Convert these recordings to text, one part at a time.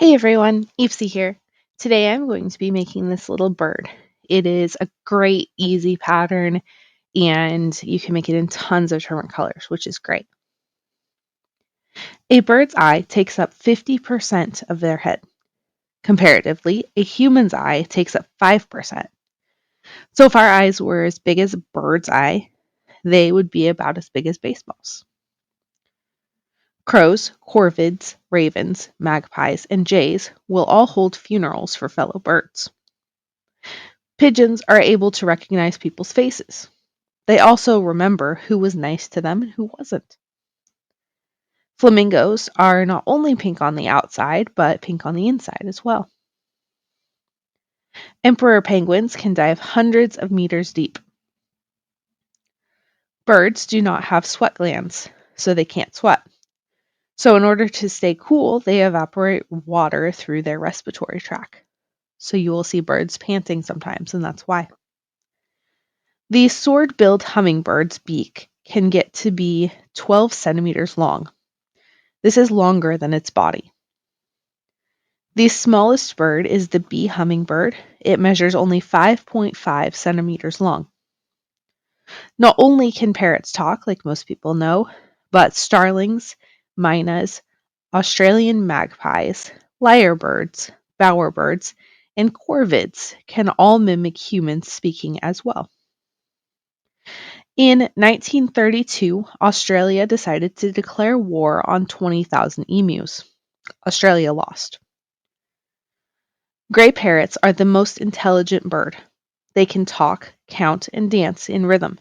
Hey everyone, Evesie here. Today I'm going to be making this little bird. It is a great, easy pattern, and you can make it in tons of different colors, which is great. A bird's eye takes up 50% of their head. Comparatively, a human's eye takes up 5%. So if our eyes were as big as a bird's eye, they would be about as big as baseballs. Crows, corvids, ravens, magpies, and jays will all hold funerals for fellow birds. Pigeons are able to recognize people's faces. They also remember who was nice to them and who wasn't. Flamingos are not only pink on the outside, but pink on the inside as well. Emperor penguins can dive hundreds of meters deep. Birds do not have sweat glands, so they can't sweat. So in order to stay cool, they evaporate water through their respiratory tract. So you will see birds panting sometimes, and that's why. The sword-billed hummingbird's beak can get to be 12 centimeters long. This is longer than its body. The smallest bird is the bee hummingbird. It measures only 5.5 centimeters long. Not only can parrots talk, like most people know, but starlings, mynas, Australian magpies, lyrebirds, bowerbirds, and corvids can all mimic humans speaking as well. In 1932, Australia decided to declare war on 20,000 emus. Australia lost. Gray parrots are the most intelligent bird. They can talk, count, and dance in rhythm.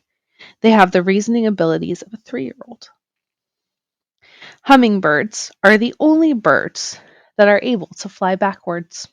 They have the reasoning abilities of a 3-year-old. Hummingbirds are the only birds that are able to fly backwards.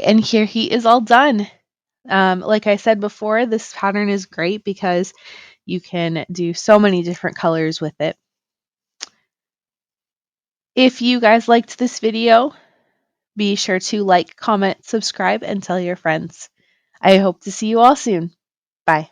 and here he is all done. Like I said before, this pattern is great because you can do so many different colors with it. If you guys liked this video, be sure to like, comment, subscribe, and tell your friends. I hope to see you all soon. Bye.